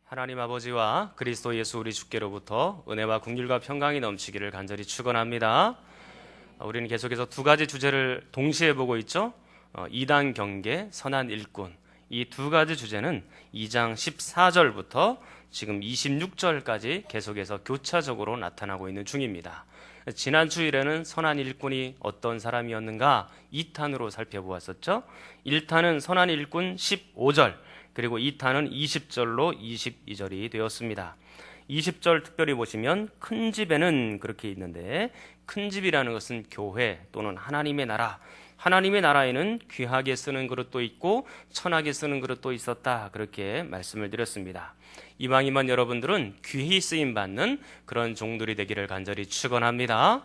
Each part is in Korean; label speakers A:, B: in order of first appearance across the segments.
A: 하나님 아버지와 그리스도 예수 우리 주께로부터 은혜와 긍휼과 평강이 넘치기를 간절히 축원합니다. 우리는 계속해서 두 가지 주제를 동시에 보고 있죠. 이단 경계, 선한 일꾼. 이 두 가지 주제는 2장 14절부터 지금 26절까지 계속해서 교차적으로 나타나고 있는 중입니다. 지난 주일에는 선한 일꾼이 어떤 사람이었는가 2탄으로 살펴보았었죠. 1탄은 선한 일꾼 15절, 그리고 2탄은 20절로 22절이 되었습니다. 20절 특별히 보시면 큰 집에는 그렇게 있는데, 큰 집이라는 것은 교회 또는 하나님의 나라, 하나님의 나라에는 귀하게 쓰는 그릇도 있고 천하게 쓰는 그릇도 있었다, 그렇게 말씀을 드렸습니다. 이왕이면 여러분들은 귀히 쓰임 받는 그런 종들이 되기를 간절히 축원합니다.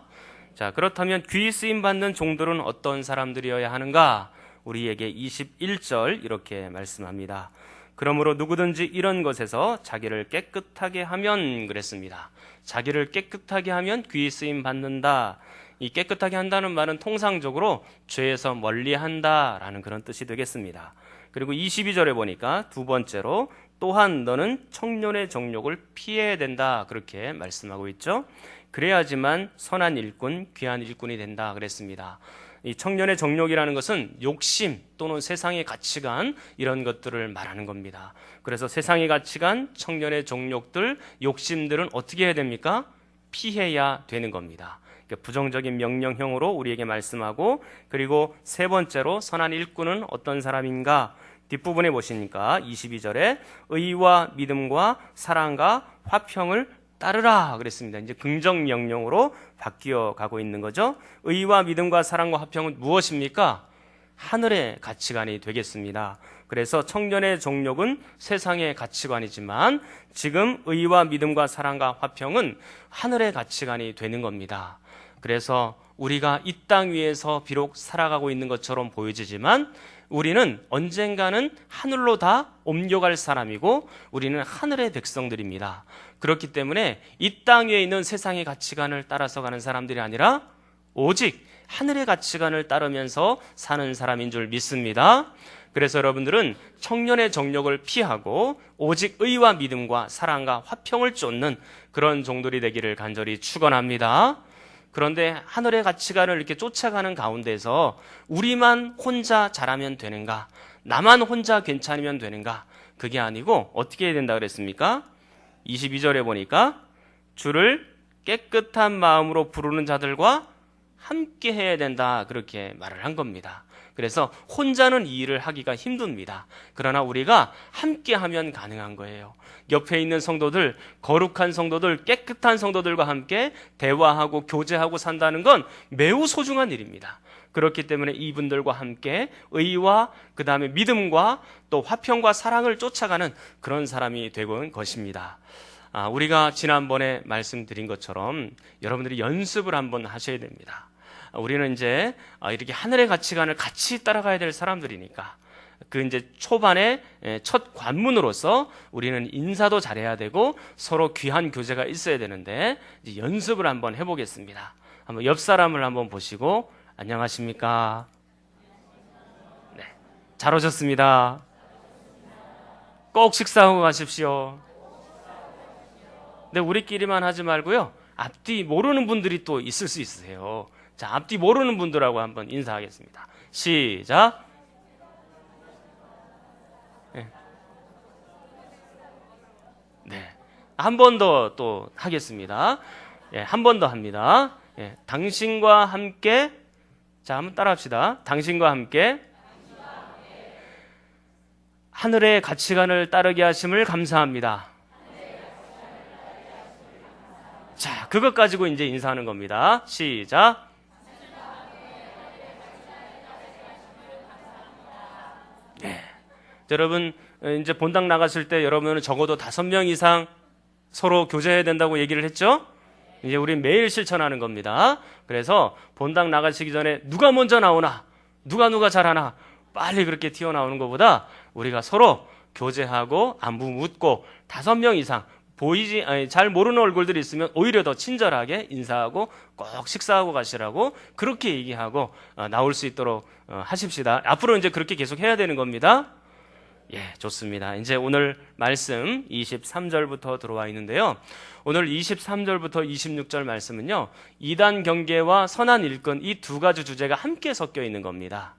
A: 자, 그렇다면 귀히 쓰임 받는 종들은 어떤 사람들이어야 하는가? 우리에게 21절 이렇게 말씀합니다. 그러므로 누구든지 이런 것에서 자기를 깨끗하게 하면, 그랬습니다. 자기를 깨끗하게 하면 귀히 쓰임 받는다. 이 깨끗하게 한다는 말은 통상적으로 죄에서 멀리한다라는 그런 뜻이 되겠습니다. 그리고 22절에 보니까 두 번째로 또한 너는 청년의 정욕을 피해야 된다, 그렇게 말씀하고 있죠. 그래야지만 선한 일꾼, 귀한 일꾼이 된다 그랬습니다. 이 청년의 정욕이라는 것은 욕심 또는 세상의 가치관, 이런 것들을 말하는 겁니다. 그래서 세상의 가치관, 청년의 정욕들, 욕심들은 어떻게 해야 됩니까? 피해야 되는 겁니다. 부정적인 명령형으로 우리에게 말씀하고, 그리고 세 번째로 선한 일꾼은 어떤 사람인가? 뒷부분에 보시니까 22절에 의와 믿음과 사랑과 화평을 따르라 그랬습니다. 이제 긍정 명령으로 바뀌어 가고 있는 거죠. 의와 믿음과 사랑과 화평은 무엇입니까? 하늘의 가치관이 되겠습니다. 그래서 청년의 정욕은 세상의 가치관이지만 지금 의와 믿음과 사랑과 화평은 하늘의 가치관이 되는 겁니다. 그래서 우리가 이 땅 위에서 비록 살아가고 있는 것처럼 보여지지만 우리는 언젠가는 하늘로 다 옮겨갈 사람이고 우리는 하늘의 백성들입니다. 그렇기 때문에 이 땅 위에 있는 세상의 가치관을 따라서 가는 사람들이 아니라 오직 하늘의 가치관을 따르면서 사는 사람인 줄 믿습니다. 그래서 여러분들은 청년의 정욕을 피하고 오직 의와 믿음과 사랑과 화평을 쫓는 그런 종들이 되기를 간절히 축원합니다. 그런데 하늘의 가치관을 이렇게 쫓아가는 가운데서 우리만 혼자 잘하면 되는가? 나만 혼자 괜찮으면 되는가? 그게 아니고 어떻게 해야 된다 그랬습니까? 22절에 보니까 주를 깨끗한 마음으로 부르는 자들과 함께 해야 된다, 그렇게 말을 한 겁니다. 그래서 혼자는 이 일을 하기가 힘듭니다. 그러나 우리가 함께 하면 가능한 거예요. 옆에 있는 성도들, 거룩한 성도들, 깨끗한 성도들과 함께 대화하고 교제하고 산다는 건 매우 소중한 일입니다. 그렇기 때문에 이분들과 함께 의와 그 다음에 믿음과 또 화평과 사랑을 쫓아가는 그런 사람이 되고 있는 것입니다. 우리가 지난번에 말씀드린 것처럼 여러분들이 연습을 한번 하셔야 됩니다. 우리는 이제 이렇게 하늘의 가치관을 같이 따라가야 될 사람들이니까 그 이제 초반에 첫 관문으로서 우리는 인사도 잘해야 되고 서로 귀한 교제가 있어야 되는데 이제 연습을 한번 해보겠습니다. 한번 옆 사람을 한번 보시고 안녕하십니까? 네, 잘 오셨습니다. 꼭 식사하고 가십시오. 근데 우리끼리만 하지 말고요, 앞뒤 모르는 분들이 또 있을 수 있으세요. 자, 앞뒤 모르는 분들하고 한번 인사하겠습니다. 시작. 네. 한 번 더 또 하겠습니다. 한 번 더 합니다. 당신과 함께, 자, 한번 따라 합시다. 당신과 함께 하늘의 가치관을 따르게 하심을 감사합니다. 자, 그것 가지고 이제 인사하는 겁니다. 시작. 네. 여러분, 이제 본당 나갔을 때 여러분은 적어도 5명 이상 서로 교제해야 된다고 얘기를 했죠? 이제 우리 매일 실천하는 겁니다. 그래서 본당 나가시기 전에 누가 먼저 나오나, 누가 잘하나, 빨리 그렇게 튀어나오는 것보다 우리가 서로 교제하고 안부 묻고 5명 이상 잘 모르는 얼굴들이 있으면 오히려 더 친절하게 인사하고 꼭 식사하고 가시라고 그렇게 얘기하고 나올 수 있도록 하십시다. 앞으로 이제 그렇게 계속 해야 되는 겁니다. 예, 좋습니다. 이제 오늘 말씀 23절부터 들어와 있는데요. 오늘 23절부터 26절 말씀은요, 이단 경계와 선한 일꾼 이 두 가지 주제가 함께 섞여 있는 겁니다.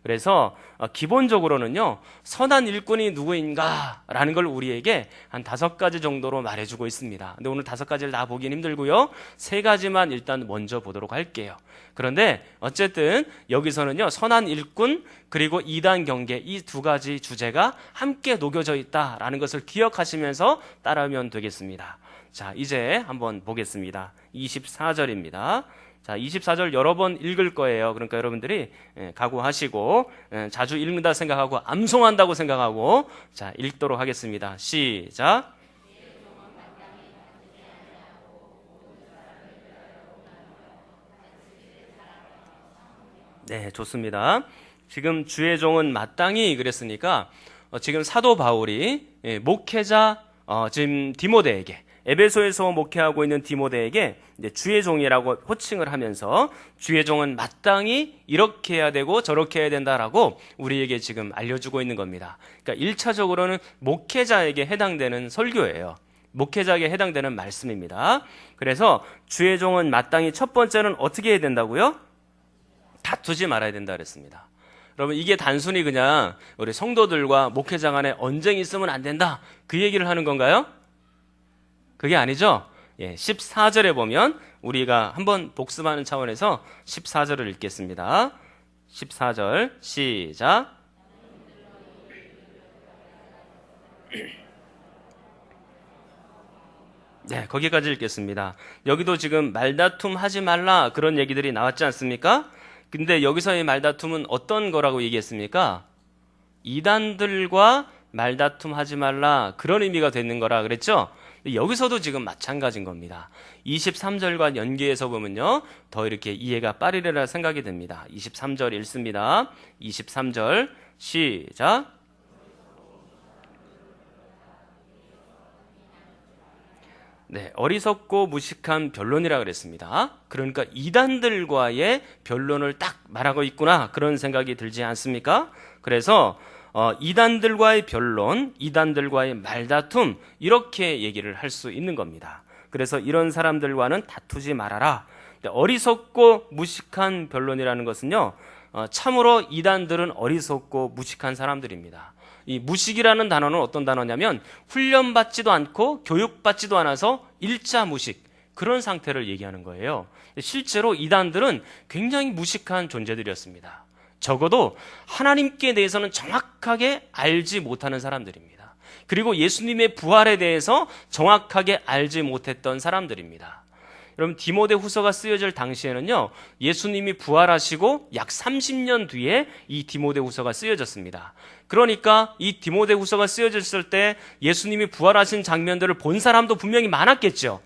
A: 그래서 기본적으로는요, 선한 일꾼이 누구인가라는 걸 우리에게 한 5가지 정도로 말해주고 있습니다. 근데 오늘 5가지를 다 보긴 힘들고요, 3가지만 일단 먼저 보도록 할게요. 그런데 어쨌든 여기서는요, 선한 일꾼 그리고 이단 경계 이 2가지 주제가 함께 녹여져 있다라는 것을 기억하시면서 따라하면 되겠습니다. 자, 이제 한번 보겠습니다. 24절입니다. 자, 24절 여러 번 읽을 거예요. 그러니까 여러분들이 각오하시고 자주 읽는다 생각하고 암송한다고 생각하고 자, 읽도록 하겠습니다. 시작. 네, 좋습니다. 지금 주의 종은 마땅히 그랬으니까 지금 사도 바울이 목회자 지금 디모데에게 에베소에서 목회하고 있는 디모데에게 이제 주의 종이라고 호칭을 하면서 주의 종은 마땅히 이렇게 해야 되고 저렇게 해야 된다라고 우리에게 지금 알려주고 있는 겁니다. 그러니까 1차적으로는 목회자에게 해당되는 설교예요. 목회자에게 해당되는 말씀입니다. 그래서 주의 종은 마땅히 첫 번째는 어떻게 해야 된다고요? 다투지 말아야 된다 그랬습니다. 여러분, 이게 단순히 그냥 우리 성도들과 목회자 간에 언쟁이 있으면 안 된다 그 얘기를 하는 건가요? 그게 아니죠. 14절에 보면 우리가 한번 복습하는 차원에서 14절을 읽겠습니다. 14절 시작. 네, 거기까지 읽겠습니다. 여기도 지금 말다툼 하지 말라 그런 얘기들이 나왔지 않습니까? 근데 여기서의 말다툼은 어떤 거라고 얘기했습니까? 이단들과 말다툼 하지 말라 그런 의미가 되는 거라 그랬죠? 여기서도 지금 마찬가지인 겁니다. 23절과 연계해서 보면요, 더 이렇게 이해가 빠르리라 생각이 듭니다. 23절 읽습니다. 23절 시작. 네, 어리석고 무식한 변론이라 그랬습니다. 그러니까 이단들과의 변론을 딱 말하고 있구나 그런 생각이 들지 않습니까? 그래서 이단들과의 변론, 이단들과의 말다툼 이렇게 얘기를 할 수 있는 겁니다. 그래서 이런 사람들과는 다투지 말아라. 어리석고 무식한 변론이라는 것은요, 참으로 이단들은 어리석고 무식한 사람들입니다. 이 무식이라는 단어는 어떤 단어냐면 훈련받지도 않고 교육받지도 않아서 일자 무식 그런 상태를 얘기하는 거예요. 실제로 이단들은 굉장히 무식한 존재들이었습니다. 적어도 하나님께 대해서는 정확하게 알지 못하는 사람들입니다. 그리고 예수님의 부활에 대해서 정확하게 알지 못했던 사람들입니다. 여러분, 디모데 후서가 쓰여질 당시에는요, 예수님이 부활하시고 약 30년 뒤에 이 디모데 후서가 쓰여졌습니다. 그러니까 이 디모데 후서가 쓰여졌을 때 예수님이 부활하신 장면들을 본 사람도 분명히 많았겠죠.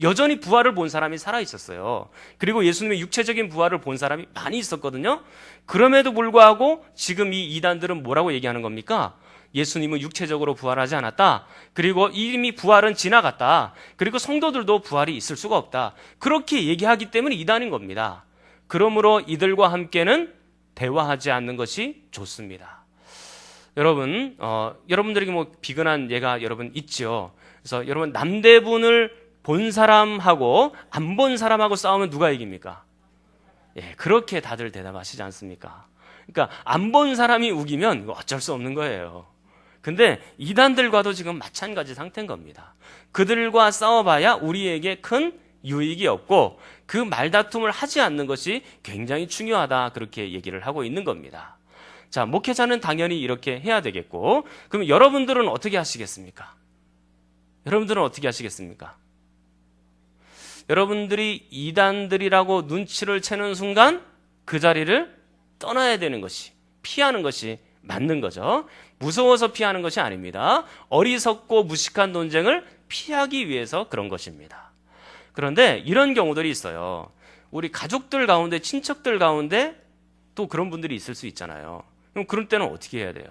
A: 여전히 부활을 본 사람이 살아있었어요. 그리고 예수님의 육체적인 부활을 본 사람이 많이 있었거든요. 그럼에도 불구하고 지금 이 이단들은 뭐라고 얘기하는 겁니까? 예수님은 육체적으로 부활하지 않았다. 그리고 이미 부활은 지나갔다. 그리고 성도들도 부활이 있을 수가 없다. 그렇게 얘기하기 때문에 이단인 겁니다. 그러므로 이들과 함께는 대화하지 않는 것이 좋습니다. 여러분, 여러분들에게 뭐 비근한 예가 여러분 있죠. 그래서 여러분, 남대문을 본 사람하고 안 본 사람하고 싸우면 누가 이깁니까? 예, 그렇게 다들 대답하시지 않습니까? 그러니까 안 본 사람이 우기면 어쩔 수 없는 거예요. 근데 이단들과도 지금 마찬가지 상태인 겁니다. 그들과 싸워봐야 우리에게 큰 유익이 없고 그 말다툼을 하지 않는 것이 굉장히 중요하다 그렇게 얘기를 하고 있는 겁니다. 자, 목회자는 당연히 이렇게 해야 되겠고, 그럼 여러분들은 어떻게 하시겠습니까? 여러분들은 어떻게 하시겠습니까? 여러분들이 이단들이라고 눈치를 채는 순간 그 자리를 떠나야 되는 것이, 피하는 것이 맞는 거죠. 무서워서 피하는 것이 아닙니다. 어리석고 무식한 논쟁을 피하기 위해서 그런 것입니다. 그런데 이런 경우들이 있어요. 우리 가족들 가운데, 친척들 가운데 또 그런 분들이 있을 수 있잖아요. 그럼 그런 때는 어떻게 해야 돼요?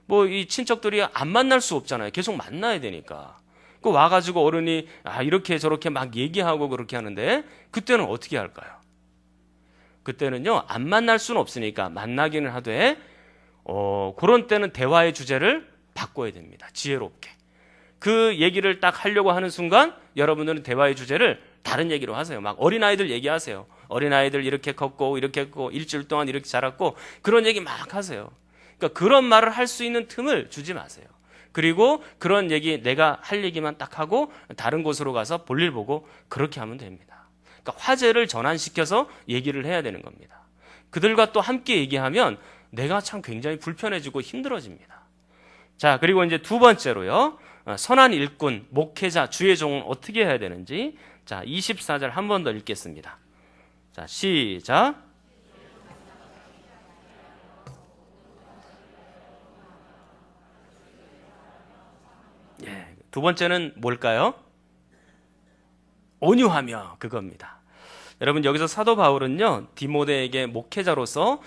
A: 뭐 이 친척들이 안 만날 수 없잖아요. 계속 만나야 되니까. 그 와가지고 어른이 이렇게 저렇게 막 얘기하고 그렇게 하는데 그때는 어떻게 할까요? 그때는요, 안 만날 수는 없으니까 만나기는 하되 그런 때는 대화의 주제를 바꿔야 됩니다. 지혜롭게. 그 얘기를 딱 하려고 하는 순간 여러분들은 대화의 주제를 다른 얘기로 하세요. 막 어린아이들 얘기하세요. 어린아이들 이렇게 컸고 이렇게 했고 일주일 동안 이렇게 자랐고 그런 얘기 막 하세요. 그러니까 그런 말을 할 수 있는 틈을 주지 마세요. 그리고 그런 얘기 내가 할 얘기만 딱 하고 다른 곳으로 가서 볼일 보고 그렇게 하면 됩니다. 그러니까 화제를 전환시켜서 얘기를 해야 되는 겁니다. 그들과 또 함께 얘기하면 내가 참 굉장히 불편해지고 힘들어집니다. 자, 그리고 이제 두 번째로요. 선한 일꾼, 목회자, 주의 종은 어떻게 해야 되는지. 자, 24절 한 번 더 읽겠습니다. 자, 시작. 예, 두 번째는 뭘까요? 온유하며 그겁니다. 여러분 여기서 사도 바울은요 디모데에게 목회자로서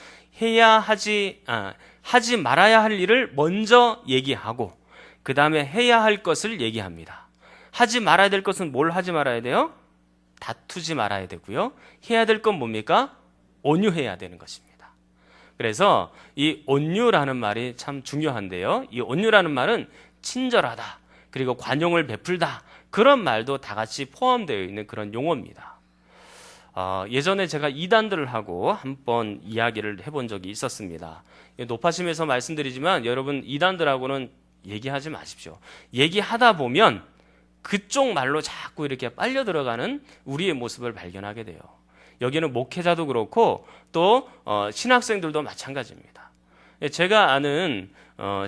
A: 하지 말아야 할 일을 먼저 얘기하고 그 다음에 해야 할 것을 얘기합니다. 하지 말아야 될 것은 뭘 하지 말아야 돼요? 다투지 말아야 되고요. 해야 될 건 뭡니까? 온유해야 되는 것입니다. 그래서 이 온유라는 말이 참 중요한데요. 이 온유라는 말은 친절하다, 그리고 관용을 베풀다, 그런 말도 다 같이 포함되어 있는 그런 용어입니다. 예전에 제가 이단들을 하고 한번 이야기를 해본 적이 있었습니다. 높아심에서 말씀드리지만 여러분 이단들하고는 얘기하지 마십시오. 얘기하다 보면 그쪽 말로 자꾸 이렇게 빨려 들어가는 우리의 모습을 발견하게 돼요. 여기는 목회자도 그렇고 또 신학생들도 마찬가지입니다. 제가 아는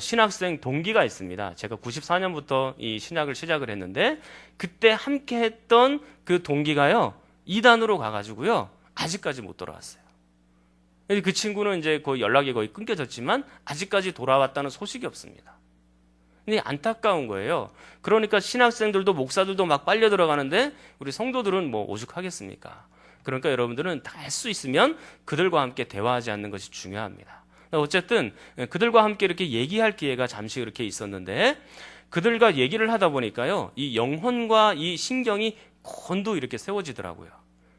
A: 신학생 동기가 있습니다. 제가 94년부터 이 신학을 시작을 했는데 그때 함께 했던 그 동기가요 이단으로 가가지고요 아직까지 못 돌아왔어요. 그 친구는 이제 거의 연락이 거의 끊겨졌지만 아직까지 돌아왔다는 소식이 없습니다. 근데 안타까운 거예요. 그러니까 신학생들도 목사들도 막 빨려 들어가는데 우리 성도들은 뭐 오죽하겠습니까? 그러니까 여러분들은 다 할 수 있으면 그들과 함께 대화하지 않는 것이 중요합니다. 어쨌든 그들과 함께 이렇게 얘기할 기회가 잠시 이렇게 있었는데 그들과 얘기를 하다 보니까요 이 영혼과 이 신경이 곤두 이렇게 세워지더라고요.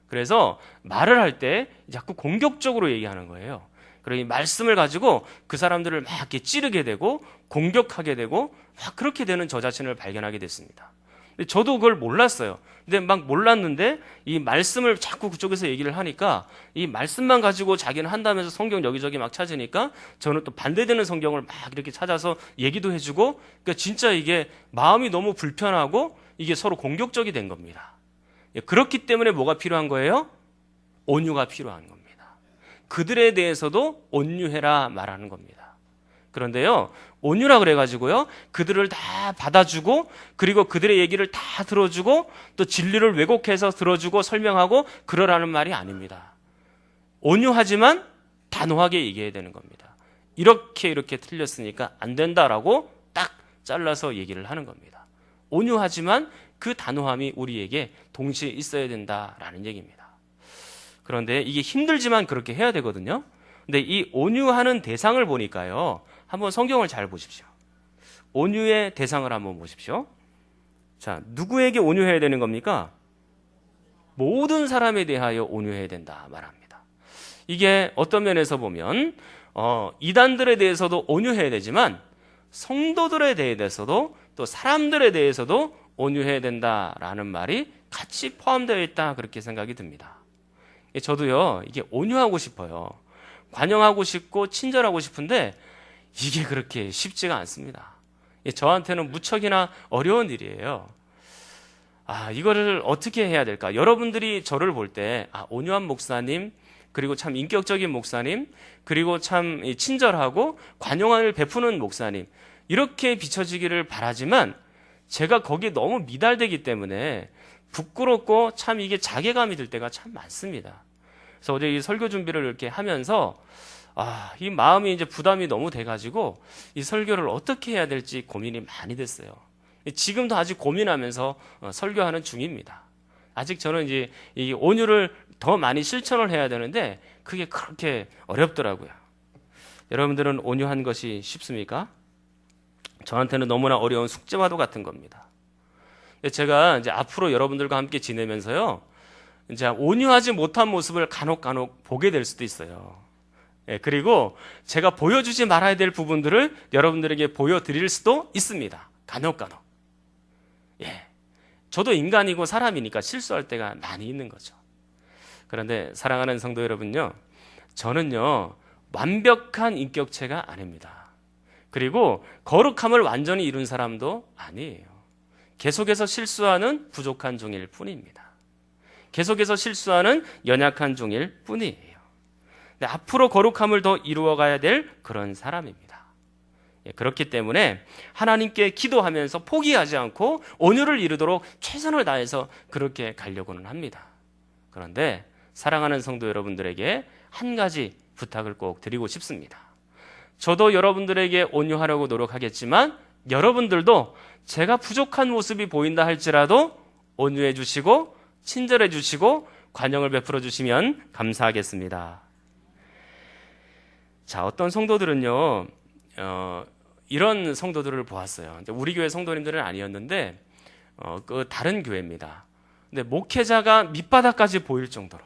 A: 그래서 말을 할 때 자꾸 공격적으로 얘기하는 거예요. 그러니 말씀을 가지고 그 사람들을 막 이렇게 찌르게 되고 공격하게 되고 막 그렇게 되는 저 자신을 발견하게 됐습니다. 근데 저도 그걸 몰랐어요. 근데 막 몰랐는데 이 말씀을 자꾸 그쪽에서 얘기를 하니까 이 말씀만 가지고 자기는 한다면서 성경 여기저기 막 찾으니까 저는 또 반대되는 성경을 막 이렇게 찾아서 얘기도 해주고 그러니까 진짜 이게 마음이 너무 불편하고 이게 서로 공격적이 된 겁니다. 그렇기 때문에 뭐가 필요한 거예요? 온유가 필요한 겁니다. 그들에 대해서도 온유해라 말하는 겁니다. 그런데요, 온유라 그래가지고요, 그들을 다 받아주고, 그리고 그들의 얘기를 다 들어주고, 또 진리를 왜곡해서 들어주고 설명하고, 그러라는 말이 아닙니다. 온유하지만 단호하게 얘기해야 되는 겁니다. 이렇게 틀렸으니까 안 된다라고 딱 잘라서 얘기를 하는 겁니다. 온유하지만 그 단호함이 우리에게 동시에 있어야 된다라는 얘기입니다. 그런데 이게 힘들지만 그렇게 해야 되거든요. 근데 이 온유하는 대상을 보니까요. 한번 성경을 잘 보십시오. 온유의 대상을 한번 보십시오. 자, 누구에게 온유해야 되는 겁니까? 모든 사람에 대하여 온유해야 된다 말합니다. 이게 어떤 면에서 보면 이단들에 대해서도 온유해야 되지만 성도들에 대해서도 또 사람들에 대해서도 온유해야 된다라는 말이 같이 포함되어 있다 그렇게 생각이 듭니다. 저도요 이게 온유하고 싶어요. 관용하고 싶고 친절하고 싶은데 이게 그렇게 쉽지가 않습니다. 저한테는 무척이나 어려운 일이에요. 이거를 어떻게 해야 될까? 여러분들이 저를 볼 때 온유한 목사님, 그리고 참 인격적인 목사님, 그리고 참 친절하고 관용을 베푸는 목사님, 이렇게 비춰지기를 바라지만 제가 거기에 너무 미달되기 때문에 부끄럽고 참 이게 자괴감이 들 때가 참 많습니다. 그래서 어제 이 설교 준비를 이렇게 하면서 이 마음이 이제 부담이 너무 돼가지고 이 설교를 어떻게 해야 될지 고민이 많이 됐어요. 지금도 아직 고민하면서 설교하는 중입니다. 아직 저는 이제 이 온유를 더 많이 실천을 해야 되는데 그게 그렇게 어렵더라고요. 여러분들은 온유한 것이 쉽습니까? 저한테는 너무나 어려운 숙제와도 같은 겁니다. 제가 이제 앞으로 여러분들과 함께 지내면서요, 이제 온유하지 못한 모습을 간혹 보게 될 수도 있어요. 그리고 제가 보여주지 말아야 될 부분들을 여러분들에게 보여드릴 수도 있습니다. 간혹. 저도 인간이고 사람이니까 실수할 때가 많이 있는 거죠. 그런데 사랑하는 성도 여러분요, 저는요 완벽한 인격체가 아닙니다. 그리고 거룩함을 완전히 이룬 사람도 아니에요. 계속해서 실수하는 부족한 종일 뿐입니다. 계속해서 실수하는 연약한 종일 뿐이에요. 근데 앞으로 거룩함을 더 이루어가야 될 그런 사람입니다. 그렇기 때문에 하나님께 기도하면서 포기하지 않고 온유를 이루도록 최선을 다해서 그렇게 가려고는 합니다. 그런데 사랑하는 성도 여러분들에게 한 가지 부탁을 꼭 드리고 싶습니다. 저도 여러분들에게 온유하려고 노력하겠지만 여러분들도 제가 부족한 모습이 보인다 할지라도 온유해 주시고 친절해 주시고 관용을 베풀어 주시면 감사하겠습니다. 자, 어떤 성도들은요 이런 성도들을 보았어요. 우리 교회 성도님들은 아니었는데 그 다른 교회입니다. 근데 목회자가 밑바닥까지 보일 정도로,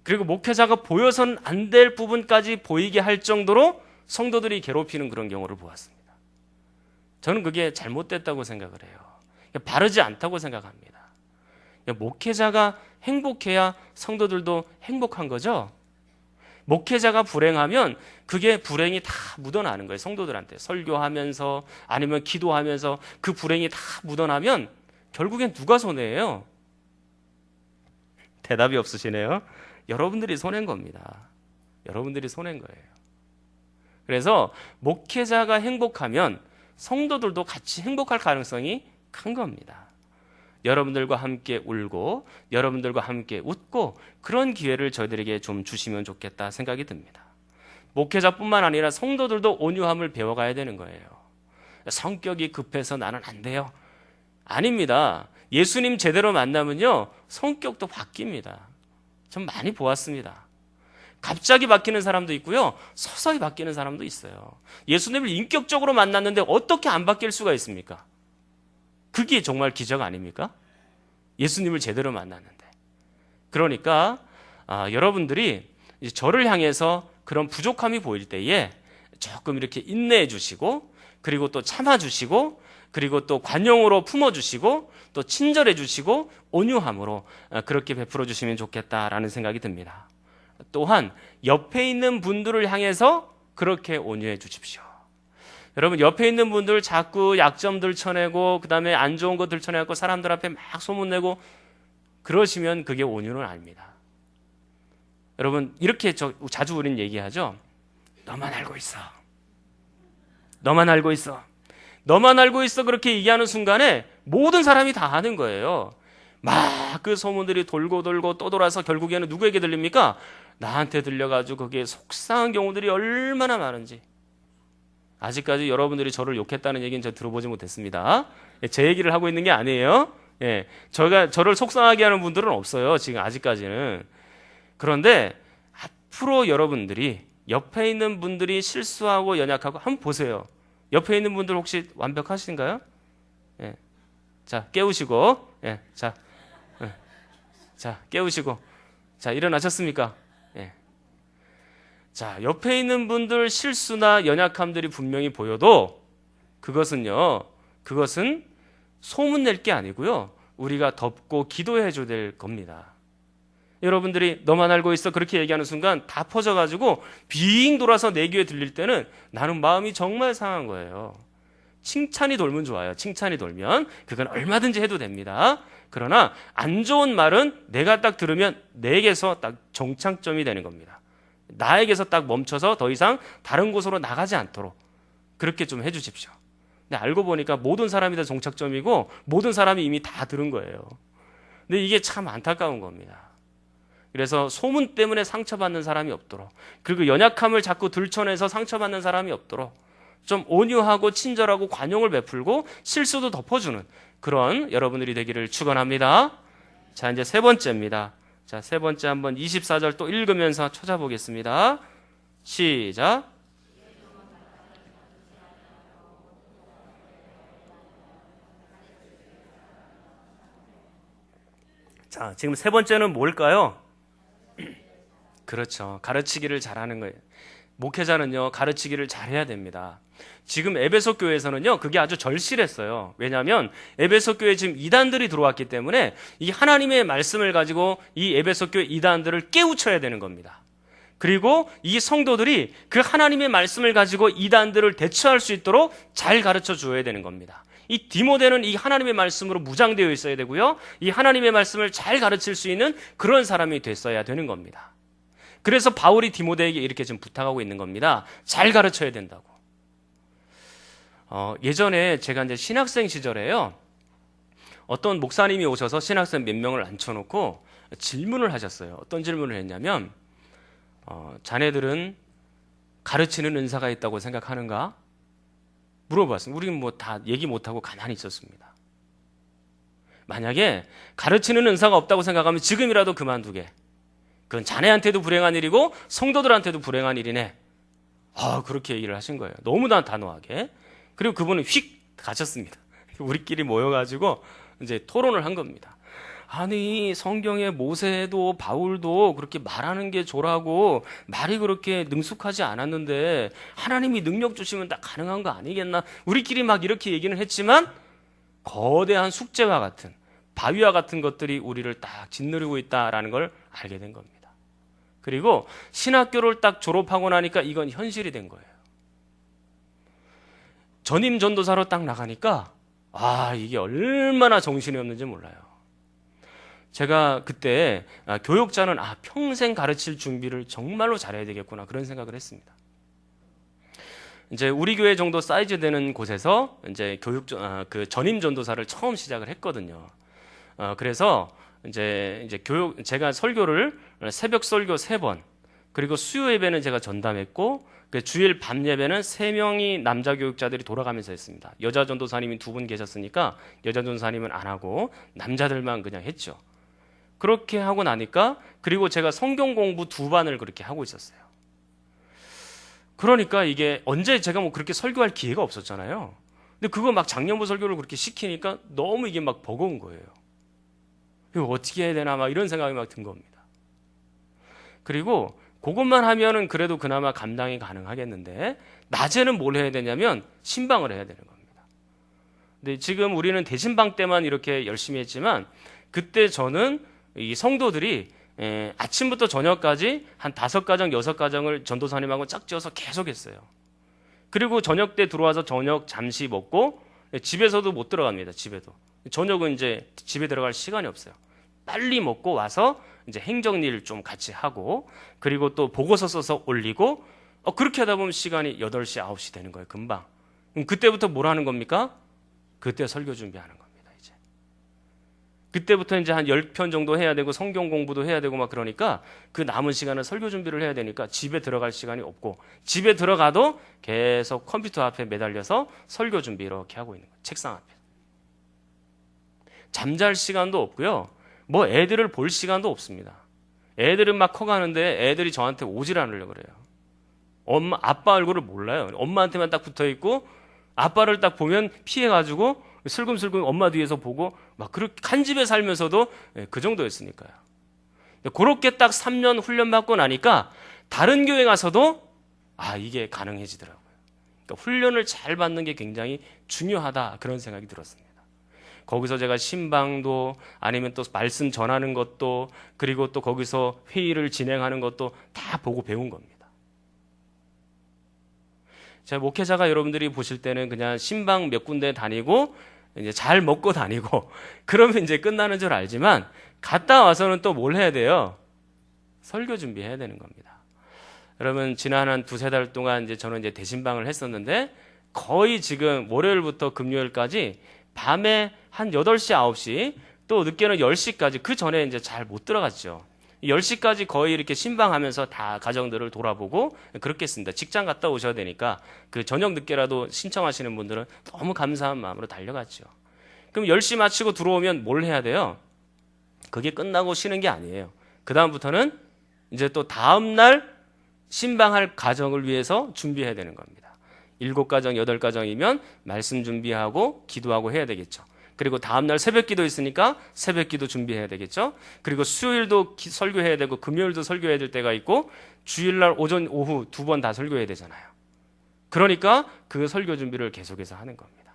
A: 그리고 목회자가 보여서는 안 될 부분까지 보이게 할 정도로 성도들이 괴롭히는 그런 경우를 보았습니다. 저는 그게 잘못됐다고 생각을 해요. 바르지 않다고 생각합니다. 목회자가 행복해야 성도들도 행복한 거죠. 목회자가 불행하면 그게 불행이 다 묻어나는 거예요. 성도들한테 설교하면서 아니면 기도하면서 그 불행이 다 묻어나면 결국엔 누가 손해예요? 대답이 없으시네요. 여러분들이 손해인 겁니다. 여러분들이 손해인 거예요. 그래서 목회자가 행복하면 성도들도 같이 행복할 가능성이 큰 겁니다. 여러분들과 함께 울고 여러분들과 함께 웃고 그런 기회를 저희들에게 좀 주시면 좋겠다 생각이 듭니다. 목회자뿐만 아니라 성도들도 온유함을 배워가야 되는 거예요. 성격이 급해서 나는 안 돼요. 아닙니다. 예수님 제대로 만나면요 성격도 바뀝니다. 전 많이 보았습니다. 갑자기 바뀌는 사람도 있고요, 서서히 바뀌는 사람도 있어요. 예수님을 인격적으로 만났는데 어떻게 안 바뀔 수가 있습니까? 그게 정말 기적 아닙니까? 예수님을 제대로 만났는데. 그러니까 여러분들이 이제 저를 향해서 그런 부족함이 보일 때에 조금 이렇게 인내해 주시고, 그리고 또 참아 주시고, 그리고 또 관용으로 품어 주시고, 또 친절해 주시고 온유함으로 그렇게 베풀어 주시면 좋겠다라는 생각이 듭니다. 또한 옆에 있는 분들을 향해서 그렇게 온유해 주십시오. 여러분, 옆에 있는 분들 자꾸 약점들 쳐내고 그다음에 안 좋은 거 들춰내고 사람들 앞에 막 소문내고 그러시면 그게 온유는 아닙니다. 여러분, 이렇게 자주 우리는 얘기하죠. 너만 알고 있어. 너만 알고 있어. 너만 알고 있어. 그렇게 얘기하는 순간에 모든 사람이 다 아는 거예요. 막 그 소문들이 돌고 또 돌아서 결국에는 누구에게 들립니까? 나한테 들려가지고 그게 속상한 경우들이 얼마나 많은지. 아직까지 여러분들이 저를 욕했다는 얘기는 제가 들어보지 못했습니다. 제 얘기를 하고 있는 게 아니에요. 저를 속상하게 하는 분들은 없어요. 지금 아직까지는. 그런데 앞으로 여러분들이 옆에 있는 분들이 실수하고 연약하고 한번 보세요. 옆에 있는 분들 혹시 완벽하신가요? 자, 깨우시고, 자, 깨우시고, 자, 일어나셨습니까? 자, 옆에 있는 분들 실수나 연약함들이 분명히 보여도 그것은 소문낼 게 아니고요, 우리가 덮고 기도해 줘야 될 겁니다. 여러분들이 너만 알고 있어 그렇게 얘기하는 순간 다 퍼져가지고 빙 돌아서 내 귀에 들릴 때는 나는 마음이 정말 상한 거예요. 칭찬이 돌면 좋아요. 칭찬이 돌면 그건 얼마든지 해도 됩니다. 그러나 안 좋은 말은 내가 딱 들으면 내게서 딱 정착점이 되는 겁니다. 나에게서 딱 멈춰서 더 이상 다른 곳으로 나가지 않도록 그렇게 좀 해주십시오. 근데 알고 보니까 모든 사람이 다 정착점이고 모든 사람이 이미 다 들은 거예요. 근데 이게 참 안타까운 겁니다. 그래서 소문 때문에 상처받는 사람이 없도록, 그리고 연약함을 자꾸 들춰내서 상처받는 사람이 없도록 좀 온유하고 친절하고 관용을 베풀고 실수도 덮어주는 그런 여러분들이 되기를 축원합니다. 자, 이제 세 번째입니다. 자, 세 번째 한번 24절 또 읽으면서 찾아보겠습니다. 시작. 자, 지금 세 번째는 뭘까요? 그렇죠. 가르치기를 잘하는 거예요. 목회자는요, 가르치기를 잘해야 됩니다. 지금 에베소 교회에서는요, 그게 아주 절실했어요. 왜냐하면 에베소 교회에 지금 이단들이 들어왔기 때문에 이 하나님의 말씀을 가지고 이 에베소 교회 이단들을 깨우쳐야 되는 겁니다. 그리고 이 성도들이 그 하나님의 말씀을 가지고 이단들을 대처할 수 있도록 잘 가르쳐 주어야 되는 겁니다. 이 디모데는 이 하나님의 말씀으로 무장되어 있어야 되고요, 이 하나님의 말씀을 잘 가르칠 수 있는 그런 사람이 됐어야 되는 겁니다. 그래서 바울이 디모데에게 이렇게 지금 부탁하고 있는 겁니다. 잘 가르쳐야 된다고. 예전에 제가 이제 신학생 시절에요, 어떤 목사님이 오셔서 신학생 몇 명을 앉혀놓고 질문을 하셨어요. 어떤 질문을 했냐면, 자네들은 가르치는 은사가 있다고 생각하는가? 물어봤습니다. 우리는 뭐 다 얘기 못하고 가만히 있었습니다. 만약에 가르치는 은사가 없다고 생각하면 지금이라도 그만두게. 그건 자네한테도 불행한 일이고 성도들한테도 불행한 일이네. 그렇게 얘기를 하신 거예요. 너무나 단호하게. 그리고 그분은 휙 가셨습니다. 우리끼리 모여가지고 이제 토론을 한 겁니다. 아니, 성경에 모세도 바울도 그렇게 말하는 게 조라고 말이 그렇게 능숙하지 않았는데 하나님이 능력 주시면 다 가능한 거 아니겠나? 우리끼리 막 이렇게 얘기는 했지만 거대한 숙제와 같은, 바위와 같은 것들이 우리를 딱 짓누르고 있다라는 걸 알게 된 겁니다. 그리고 신학교를 딱 졸업하고 나니까 이건 현실이 된 거예요. 전임 전도사로 딱 나가니까 이게 얼마나 정신이 없는지 몰라요. 제가 그때 교육자는 평생 가르칠 준비를 정말로 잘해야 되겠구나, 그런 생각을 했습니다. 이제 우리 교회 정도 사이즈 되는 곳에서 이제 그 전임 전도사를 처음 시작을 했거든요. 그래서 이제 제가 설교를 새벽 설교 3번, 그리고 수요 예배는 제가 전담했고, 그 주일 밤 예배는 3명이 남자 교육자들이 돌아가면서 했습니다. 여자 전도사님이 2분 계셨으니까 여자 전도사님은 안 하고 남자들만 그냥 했죠. 그렇게 하고 나니까, 그리고 제가 성경 공부 2반을 그렇게 하고 있었어요. 그러니까 이게 언제 제가 뭐 그렇게 설교할 기회가 없었잖아요. 근데 그거 막 작년부 설교를 그렇게 시키니까 너무 이게 막 버거운 거예요. 이거 어떻게 해야 되나 막 이런 생각이 막 든 겁니다. 그리고 그것만 하면은 그래도 그나마 감당이 가능하겠는데, 낮에는 뭘 해야 되냐면 신방을 해야 되는 겁니다. 근데 지금 우리는 대신방 때만 이렇게 열심히 했지만, 그때 저는 이 성도들이 아침부터 저녁까지 한 5가정, 6가정을 전도사님하고 짝지어서 계속 했어요. 그리고 저녁 때 들어와서 저녁 잠시 먹고 집에서도 못 들어갑니다. 집에도. 저녁은 이제 집에 들어갈 시간이 없어요. 빨리 먹고 와서 이제 행정일 좀 같이 하고, 그리고 또 보고서 써서 올리고, 그렇게 하다 보면 시간이 8시, 9시 되는 거예요. 금방. 그럼 그때부터 뭘 하는 겁니까? 그때 설교 준비하는 겁니다. 이제 그때부터 이제 한 10편 정도 해야 되고 성경 공부도 해야 되고 막 그러니까 그 남은 시간은 설교 준비를 해야 되니까 집에 들어갈 시간이 없고, 집에 들어가도 계속 컴퓨터 앞에 매달려서 설교 준비 이렇게 하고 있는 거예요. 책상 앞에. 잠잘 시간도 없고요. 뭐 애들을 볼 시간도 없습니다. 애들은 막 커가는데 애들이 저한테 오질 않으려고 그래요. 아빠 얼굴을 몰라요. 엄마한테만 딱 붙어 있고, 아빠를 딱 보면 피해가지고 슬금슬금 엄마 뒤에서 보고 막 그렇게 한 집에 살면서도 그 정도였으니까요. 그렇게 딱 3년 훈련받고 나니까 다른 교회 가서도 이게 가능해지더라고요. 그러니까 훈련을 잘 받는 게 굉장히 중요하다, 그런 생각이 들었습니다. 거기서 제가 신방도, 아니면 또 말씀 전하는 것도, 그리고 또 거기서 회의를 진행하는 것도 다 보고 배운 겁니다. 제 목회자가 여러분들이 보실 때는 그냥 신방 몇 군데 다니고 이제 잘 먹고 다니고 그러면 이제 끝나는 줄 알지만, 갔다 와서는 또 뭘 해야 돼요? 설교 준비해야 되는 겁니다. 여러분, 지난 한 2-3달 동안 이제 저는 이제 대신방을 했었는데, 거의 지금 월요일부터 금요일까지 밤에 한 8시, 9시, 또 늦게는 10시까지, 그 전에 이제 잘 못 들어갔죠. 10시까지 거의 이렇게 신방하면서 다 가정들을 돌아보고 그렇게 했습니다. 직장 갔다 오셔야 되니까 그 저녁 늦게라도 신청하시는 분들은 너무 감사한 마음으로 달려갔죠. 그럼 10시 마치고 들어오면 뭘 해야 돼요? 그게 끝나고 쉬는 게 아니에요. 그 다음부터는 이제 또 다음날 신방할 가정을 위해서 준비해야 되는 겁니다. 7가정, 8가정이면 말씀 준비하고 기도하고 해야 되겠죠. 그리고 다음날 새벽기도 있으니까 새벽기도 준비해야 되겠죠. 그리고 수요일도 설교해야 되고 금요일도 설교해야 될 때가 있고 주일날 오전 오후 2번 다 설교해야 되잖아요. 그러니까 그 설교 준비를 계속해서 하는 겁니다.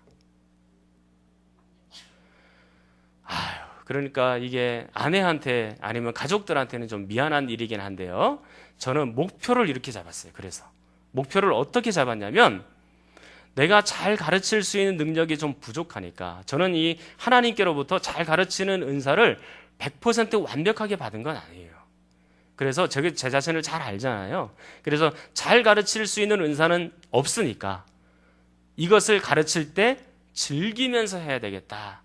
A: 그러니까 이게 아내한테 아니면 가족들한테는 좀 미안한 일이긴 한데요. 저는 목표를 이렇게 잡았어요. 그래서 목표를 어떻게 잡았냐면 내가 잘 가르칠 수 있는 능력이 좀 부족하니까 저는 이 하나님께로부터 잘 가르치는 은사를 100% 완벽하게 받은 건 아니에요. 그래서 제 자신을 잘 알잖아요. 그래서 잘 가르칠 수 있는 은사는 없으니까 이것을 가르칠 때 즐기면서 해야 되겠다.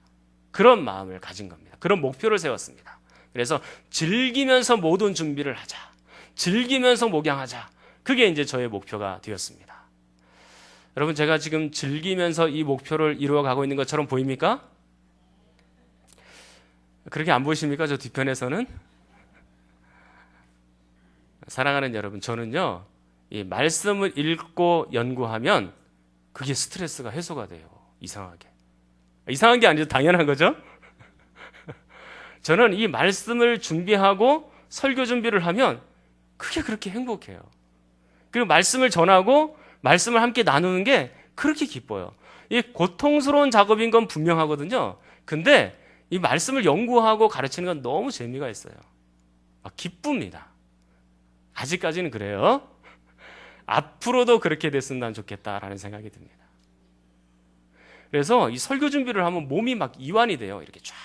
A: 그런 마음을 가진 겁니다. 그런 목표를 세웠습니다. 그래서 즐기면서 모든 준비를 하자. 즐기면서 목양하자. 그게 이제 저의 목표가 되었습니다. 여러분, 제가 지금 즐기면서 이 목표를 이루어가고 있는 것처럼 보입니까? 그렇게 안 보이십니까? 저 뒤편에서는? 사랑하는 여러분, 저는요, 이 말씀을 읽고 연구하면 그게 스트레스가 해소가 돼요. 이상하게. 이상한 게 아니죠. 당연한 거죠. 저는 이 말씀을 준비하고 설교 준비를 하면 그게 그렇게 행복해요. 그리고 말씀을 전하고 말씀을 함께 나누는 게 그렇게 기뻐요. 이 고통스러운 작업인 건 분명하거든요. 근데 이 말씀을 연구하고 가르치는 건 너무 재미가 있어요. 기쁩니다. 아직까지는 그래요. 앞으로도 그렇게 됐으면 좋겠다라는 생각이 듭니다. 그래서 이 설교 준비를 하면 몸이 막 이완이 돼요. 이렇게 쫙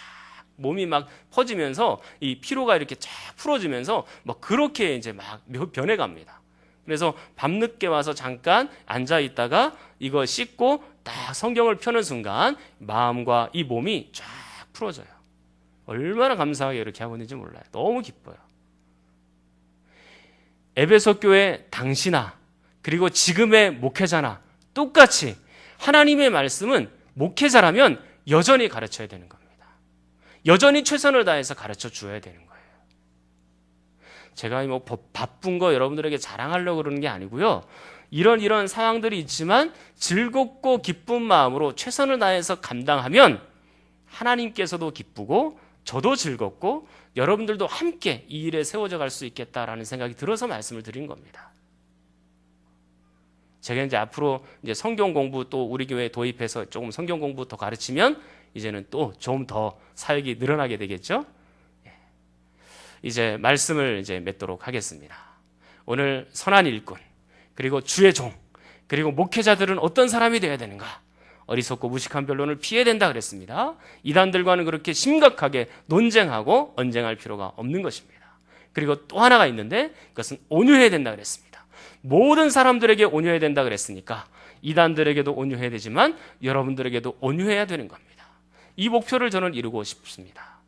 A: 몸이 막 퍼지면서 이 피로가 이렇게 쫙 풀어지면서 막 그렇게 이제 막 변해갑니다. 그래서 밤늦게 와서 잠깐 앉아 있다가 이거 씻고 딱 성경을 펴는 순간 마음과 이 몸이 쫙 풀어져요. 얼마나 감사하게 이렇게 하고 있는지 몰라요. 너무 기뻐요. 에베소 교회 당시나 그리고 지금의 목회자나 똑같이 하나님의 말씀은 목회자라면 여전히 가르쳐야 되는 겁니다. 여전히 최선을 다해서 가르쳐 주어야 되는 거예요. 제가 뭐 바쁜 거 여러분들에게 자랑하려고 그러는 게 아니고요. 이런 상황들이 있지만 즐겁고 기쁜 마음으로 최선을 다해서 감당하면 하나님께서도 기쁘고 저도 즐겁고 여러분들도 함께 이 일에 세워져 갈 수 있겠다라는 생각이 들어서 말씀을 드린 겁니다. 제가 이제 앞으로 이제 성경 공부 또 우리 교회에 도입해서 조금 성경 공부 더 가르치면 이제는 또 좀 더 사역이 늘어나게 되겠죠. 이제 말씀을 이제 맺도록 하겠습니다. 오늘 선한 일꾼 그리고 주의 종 그리고 목회자들은 어떤 사람이 되어야 되는가? 어리석고 무식한 변론을 피해야 된다 그랬습니다. 이단들과는 그렇게 심각하게 논쟁하고 언쟁할 필요가 없는 것입니다. 그리고 또 하나가 있는데 그것은 온유해야 된다 그랬습니다. 모든 사람들에게 온유해야 된다 그랬으니까 이단들에게도 온유해야 되지만 여러분들에게도 온유해야 되는 겁니다. 이 목표를 저는 이루고 싶습니다.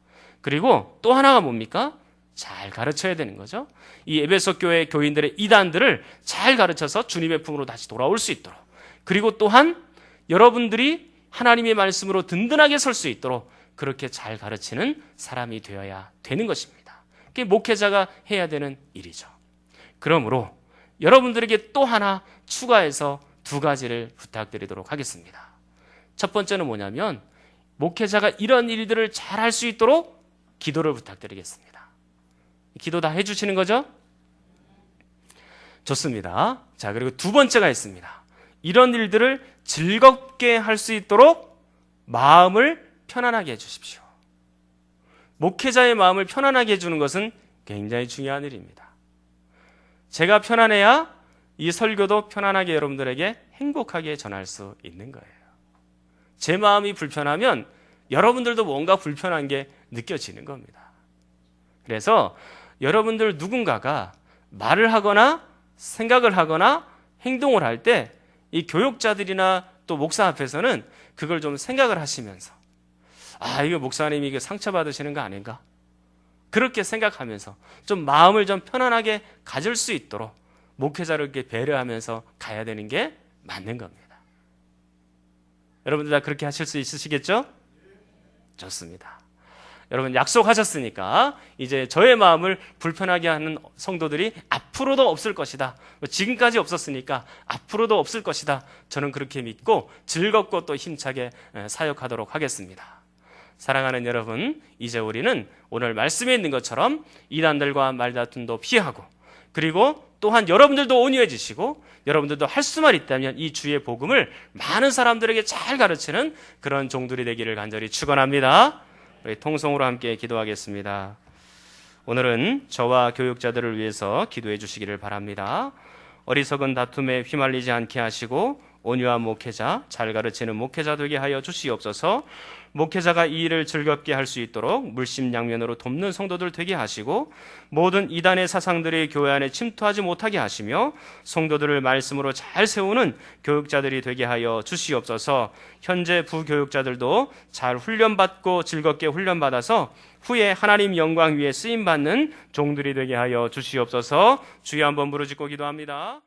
A: 그리고 또 하나가 뭡니까? 잘 가르쳐야 되는 거죠. 이 에베소 교회 교인들의 이단들을 잘 가르쳐서 주님의 품으로 다시 돌아올 수 있도록 그리고 또한 여러분들이 하나님의 말씀으로 든든하게 설 수 있도록 그렇게 잘 가르치는 사람이 되어야 되는 것입니다. 그게 목회자가 해야 되는 일이죠. 그러므로 여러분들에게 또 하나 추가해서 2가지를 부탁드리도록 하겠습니다. 첫 번째는 뭐냐면 목회자가 이런 일들을 잘 할 수 있도록 기도를 부탁드리겠습니다. 기도 다 해주시는 거죠? 좋습니다. 자, 그리고 2번째가 있습니다. 이런 일들을 즐겁게 할 수 있도록 마음을 편안하게 해주십시오. 목회자의 마음을 편안하게 해주는 것은 굉장히 중요한 일입니다. 제가 편안해야 이 설교도 편안하게 여러분들에게 행복하게 전할 수 있는 거예요. 제 마음이 불편하면 여러분들도 뭔가 불편한 게 느껴지는 겁니다. 그래서 여러분들 누군가가 말을 하거나 생각을 하거나 행동을 할 때 이 교육자들이나 또 목사 앞에서는 그걸 좀 생각을 하시면서 이거 목사님이 이게 상처받으시는 거 아닌가? 그렇게 생각하면서 좀 마음을 좀 편안하게 가질 수 있도록 목회자를 이렇게 배려하면서 가야 되는 게 맞는 겁니다. 여러분들 다 그렇게 하실 수 있으시겠죠? 좋습니다. 여러분 약속하셨으니까 이제 저의 마음을 불편하게 하는 성도들이 앞으로도 없을 것이다. 지금까지 없었으니까 앞으로도 없을 것이다. 저는 그렇게 믿고 즐겁고 또 힘차게 사역하도록 하겠습니다. 사랑하는 여러분, 이제 우리는 오늘 말씀에 있는 것처럼 이단들과 말다툼도 피하고, 그리고 또한 여러분들도 온유해지시고 여러분들도 할 수만 있다면 이 주의 복음을 많은 사람들에게 잘 가르치는 그런 종들이 되기를 간절히 축원합니다. 우리 통성으로 함께 기도하겠습니다. 오늘은 저와 교육자들을 위해서 기도해 주시기를 바랍니다. 어리석은 다툼에 휘말리지 않게 하시고 온유한 목회자, 잘 가르치는 목회자 되게 하여 주시옵소서. 목회자가 이 일을 즐겁게 할 수 있도록 물심양면으로 돕는 성도들 되게 하시고, 모든 이단의 사상들이 교회 안에 침투하지 못하게 하시며 성도들을 말씀으로 잘 세우는 교육자들이 되게 하여 주시옵소서. 현재 부교육자들도 잘 훈련받고 즐겁게 훈련받아서 후에 하나님 영광 위에 쓰임받는 종들이 되게 하여 주시옵소서. 주여 한번 부르짖고 기도합니다.